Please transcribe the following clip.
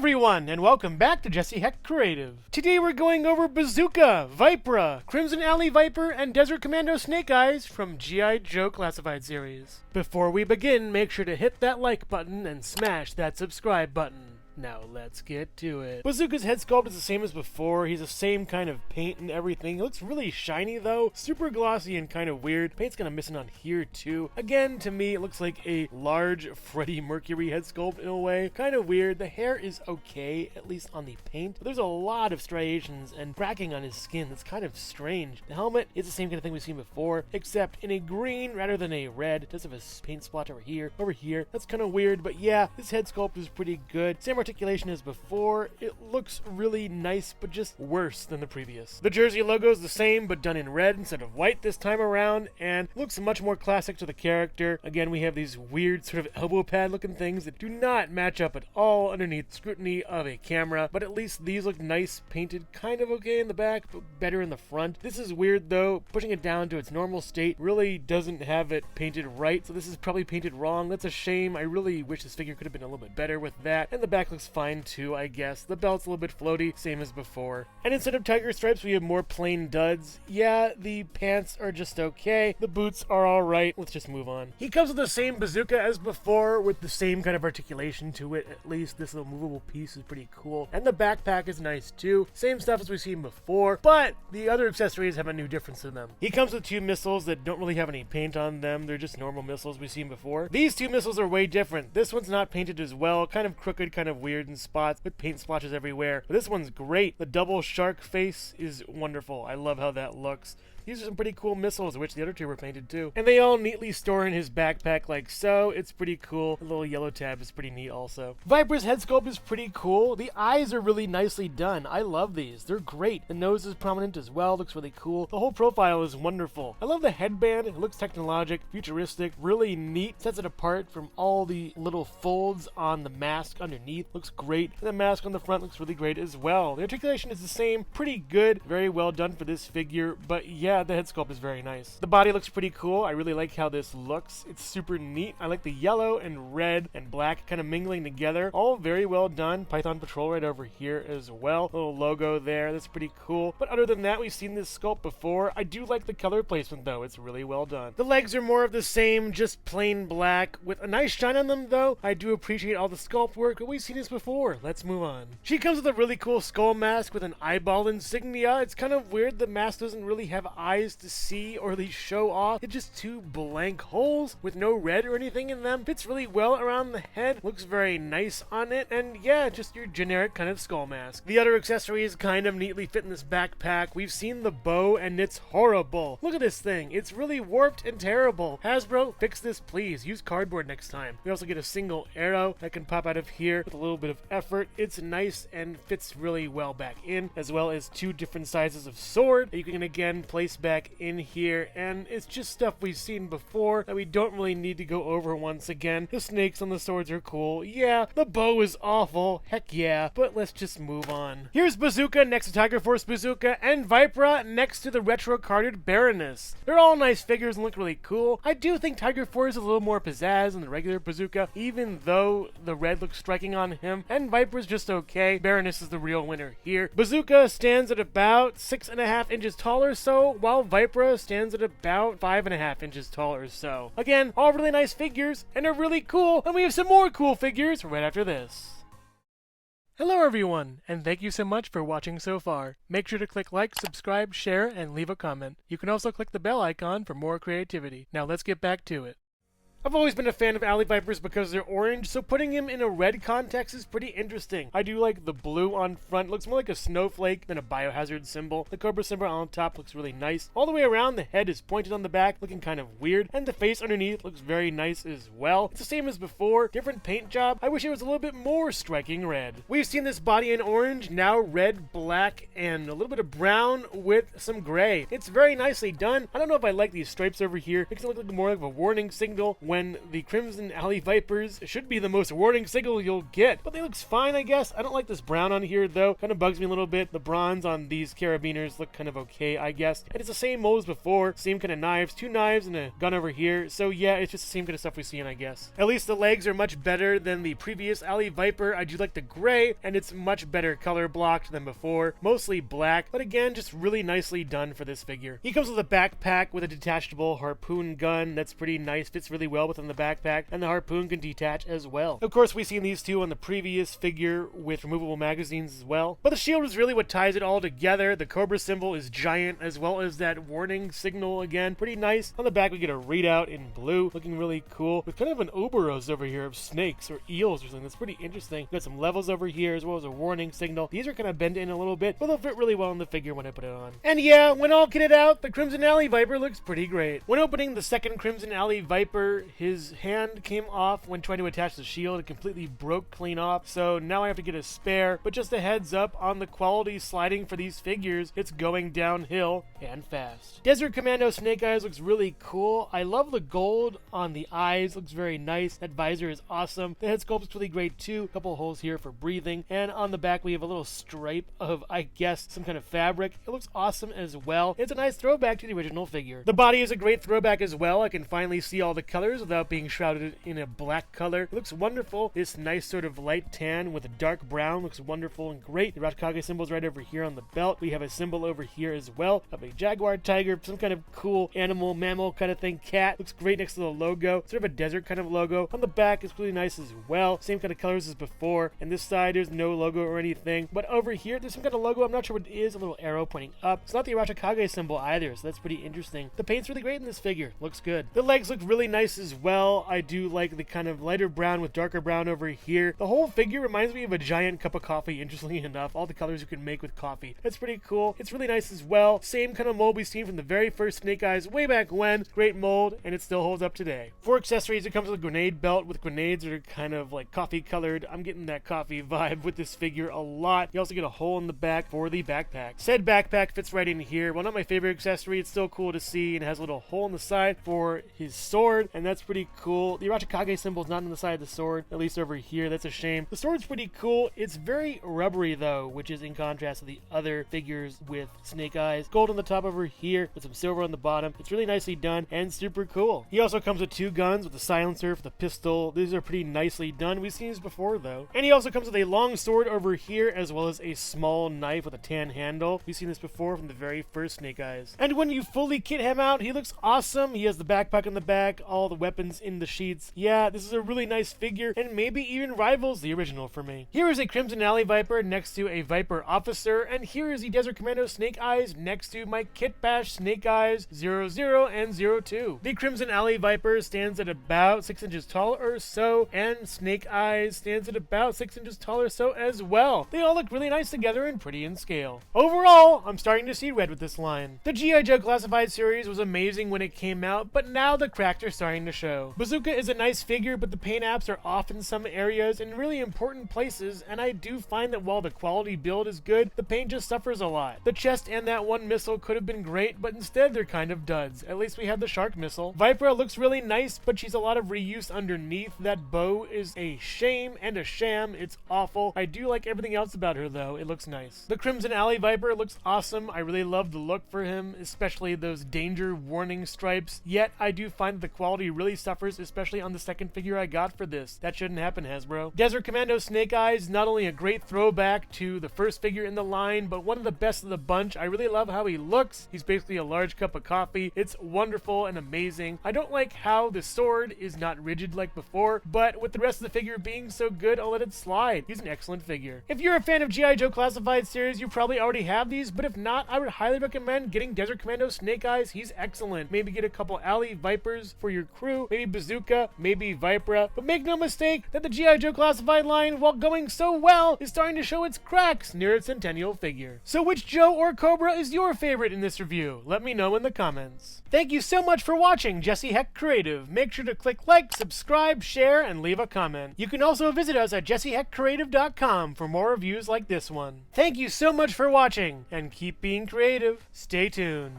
everyone, and welcome back to Jesse Hecht Creative. Today we're going over Bazooka, Vypra, Crimson Alley Viper, and Desert Commando Snake Eyes from G.I. Joe Classified Series. Before we begin, make sure to hit that like button and smash that subscribe button. Now let's get to it. Bazooka's head sculpt is the same as before. He's the same kind of paint and everything. He looks really shiny though, super glossy and kind of weird. Paint's kind of missing on here too. Again, to me, it looks like a large Freddie Mercury head sculpt in a way. Kind of weird. The hair is okay, at least on the paint. But there's a lot of striations and cracking on his skin that's kind of strange. The helmet is the same kind of thing we've seen before, except in a green rather than a red. It does have a paint splotch over here. That's kind of weird, but yeah, this head sculpt is pretty good. Same articulation as before. It looks really nice, but just worse than the previous. The jersey logo is the same, but done in red instead of white this time around, and looks much more classic to the character. Again, we have these weird sort of elbow pad looking things that do not match up at all underneath scrutiny of a camera, but at least these look nice, painted kind of okay in the back, but better in the front. This is weird though. Pushing it down to its normal state really doesn't have it painted right, so this is probably painted wrong. That's a shame. I really wish this figure could have been a little bit better with that, and the back looks fine too, I guess. The belt's a little bit floaty, same as before. And instead of tiger stripes, we have more plain duds. Yeah, the pants are just okay. The boots are alright. Let's just move on. He comes with the same bazooka as before, with the same kind of articulation to it, at least. This little movable piece is pretty cool. And the backpack is nice too. Same stuff as we've seen before, but the other accessories have a new difference in them. He comes with two missiles that don't really have any paint on them. They're just normal missiles we've seen before. These two missiles are way different. This one's not painted as well, kind of crooked, kind of weird in spots with paint splotches everywhere. But this one's great. The double shark face is wonderful. I love how that looks. These are some pretty cool missiles, which the other two were painted too. And they all neatly store in his backpack like so. It's pretty cool. The little yellow tab is pretty neat also. Vypra's head sculpt is pretty cool. The eyes are really nicely done. I love these. They're great. The nose is prominent as well. Looks really cool. The whole profile is wonderful. I love the headband. It looks technologic, futuristic, really neat. Sets it apart from all the little folds on the mask underneath. Looks great. And the mask on the front looks really great as well. The articulation is the same. Pretty good. Very well done for this figure. But yeah, the head sculpt is very nice. The body looks pretty cool. I really like how this looks. It's super neat. I like the yellow and red and black kind of mingling together. All very well done. Python Patrol right over here as well. Little logo there. That's pretty cool. But other than that, we've seen this sculpt before. I do like the color placement though. It's really well done. The legs are more of the same, just plain black with a nice shine on them though. I do appreciate all the sculpt work, but we've seen this before. Let's move on. She comes with a really cool skull mask with an eyeball insignia. It's kind of weird. The mask doesn't really have eyes to see or at least show off. It's just two blank holes with no red or anything in them. Fits really well around the head. Looks very nice on it. And yeah, just your generic kind of skull mask. The other accessories kind of neatly fit in this backpack. We've seen the bow and it's horrible. Look at this thing. It's really warped and terrible. Hasbro, fix this please. Use cardboard next time. We also get a single arrow that can pop out of here with a little bit of effort. It's nice and fits really well back in, as well as two different sizes of sword that you can again place back in here, and it's just stuff we've seen before that we don't really need to go over once again. The snakes on the swords are cool. Yeah, the bow is awful. Heck yeah, but let's just move on. Here's Bazooka next to Tiger Force Bazooka, and Vypra next to the retro carded Baroness. They're all nice figures and look really cool. I do think Tiger Force is a little more pizzazz than the regular Bazooka, even though the red looks striking on him, and Vypra's just okay. Baroness is the real winner here. Bazooka stands at about 6.5 inches tall or so, while Vypra stands at about 5.5 inches tall or so. Again, all really nice figures, and are really cool, and we have some more cool figures right after this. Hello everyone, and thank you so much for watching so far. Make sure to click like, subscribe, share, and leave a comment. You can also click the bell icon for more creativity. Now let's get back to it. I've always been a fan of Alley Vipers because they're orange, so putting him in a red context is pretty interesting. I do like the blue on front. Looks more like a snowflake than a biohazard symbol. The Cobra symbol on top looks really nice. All the way around, the head is pointed on the back, looking kind of weird, and the face underneath looks very nice as well. It's the same as before, different paint job. I wish it was a little bit more striking red. We've seen this body in orange, now red, black, and a little bit of brown with some gray. It's very nicely done. I don't know if I like these stripes over here. Makes it look like more like a warning signal when the Crimson Alley Vipers should be the most warning signal you'll get. But they looks fine, I guess. I don't like this brown on here, though. Kind of bugs me a little bit. The bronze on these carabiners look kind of okay, I guess. And it's the same mold as before. Same kind of knives. 2 knives and a gun over here. So yeah, it's just the same kind of stuff we've seen, I guess. At least the legs are much better than the previous Alley Viper. I do like the gray, and it's much better color blocked than before. Mostly black, but again, just really nicely done for this figure. He comes with a backpack with a detachable harpoon gun. That's pretty nice. Fits really well within the backpack, and the harpoon can detach as well. Of course, we've seen these two on the previous figure with removable magazines as well. But the shield is really what ties it all together. The Cobra symbol is giant, as well as that warning signal again. Pretty nice. On the back, we get a readout in blue, looking really cool, with kind of an Ouroboros over here of snakes or eels or something. That's pretty interesting. Got some levels over here, as well as a warning signal. These are kind of bent in a little bit, but they'll fit really well on the figure when I put it on. And yeah, when all kitted out, the Crimson Alley Viper looks pretty great. When opening the second Crimson Alley Viper, his hand came off when trying to attach the shield. It completely broke clean off, so now I have to get a spare. But just a heads up on the quality sliding for these figures, it's going downhill and fast. Desert Commando Snake Eyes looks really cool. I love the gold on the eyes, looks very nice. That visor is awesome. The head sculpt is really great too. A couple holes here for breathing, and on the back we have a little stripe of, I guess, some kind of fabric. It looks awesome as well. It's a nice throwback to the original figure. The body is a great throwback as well. I can finally see all the colors without being shrouded in a black color. It looks wonderful. This nice sort of light tan with a dark brown looks wonderful and great. The Ratakage symbol is right over here on the belt. We have a symbol over here as well of a jaguar, tiger, some kind of cool animal, mammal kind of thing. Cat looks great next to the logo. Sort of a desert kind of logo. On the back, it's really nice as well. Same kind of colors as before. And this side, there's no logo or anything. But over here, there's some kind of logo. I'm not sure what it is. A little arrow pointing up. It's not the Ratakage symbol either, so that's pretty interesting. The paint's really great in this figure. Looks good. The legs look really nice as well. I do like the kind of lighter brown with darker brown over here. The whole figure reminds me of a giant cup of coffee, interestingly enough. All the colors you can make with coffee. That's pretty cool. It's really nice as well. Same kind of mold we've seen from the very first Snake Eyes way back when. Great mold, and it still holds up today. For accessories, it comes with a grenade belt with grenades that are kind of like coffee colored. I'm getting that coffee vibe with this figure a lot. You also get a hole in the back for the backpack. Said backpack fits right in here. Well, not my favorite accessory. It's still cool to see, and has a little hole in the side for his sword, and that's pretty cool. The Ratakage symbol is not on the side of the sword, at least over here. That's a shame. The sword's pretty cool. It's very rubbery though, which is in contrast to the other figures with Snake Eyes. Gold on the top over here with some silver on the bottom. It's really nicely done and super cool. He also comes with 2 guns with a silencer for the pistol. These are pretty nicely done. We've seen these before though. And he also comes with a long sword over here, as well as a small knife with a tan handle. We've seen this before from the very first Snake Eyes. And when you fully kit him out, he looks awesome. He has the backpack on the back, all the weapons in the sheets. Yeah, this is a really nice figure, and maybe even rivals the original for me. Here is a Crimson Alley Viper next to a Viper Officer, and here is the Desert Commando Snake Eyes next to my Kit Bash Snake Eyes 00 and 02. The Crimson Alley Viper stands at about 6 inches tall or so, and Snake Eyes stands at about 6 inches tall or so as well. They all look really nice together and pretty in scale. Overall, I'm starting to see red with this line. The G.I. Joe Classified series was amazing when it came out, but now the cracks are starting to show. Bazooka is a nice figure, but the paint apps are off in some areas in really important places, and I do find that while the quality build is good, the paint just suffers a lot. The chest and that one missile could have been great, but instead they're kind of duds. At least we have the shark missile. Vypra looks really nice, but she's a lot of reuse underneath. That bow is a shame and a sham. It's awful. I do like everything else about her though. It looks nice. The Crimson Alley Viper looks awesome. I really love the look for him, especially those danger warning stripes. Yet I do find that the quality really suffers, especially on the second figure I got for this. That shouldn't happen, Hasbro. Desert Commando Snake Eyes, not only a great throwback to the first figure in the line, but one of the best of the bunch. I really love how he looks. He's basically a large cup of coffee. It's wonderful and amazing. I don't like how the sword is not rigid like before, but with the rest of the figure being so good, I'll let it slide. He's an excellent figure. If you're a fan of G.I. Joe Classified series, you probably already have these, but if not, I would highly recommend getting Desert Commando Snake Eyes. He's excellent. Maybe get a couple Alley Vipers for your crew, maybe Bazooka, maybe Vypra, but make no mistake that the G.I. Joe Classified line, while going so well, is starting to show its cracks near its centennial figure. So which Joe or Cobra is your favorite in this review? Let me know in the comments. Thank you so much for watching Jesse Hecht Creative. Make sure to click like, subscribe, share, and leave a comment. You can also visit us at jessehechtcreative.com for more reviews like this one. Thank you so much for watching, and keep being creative. Stay tuned.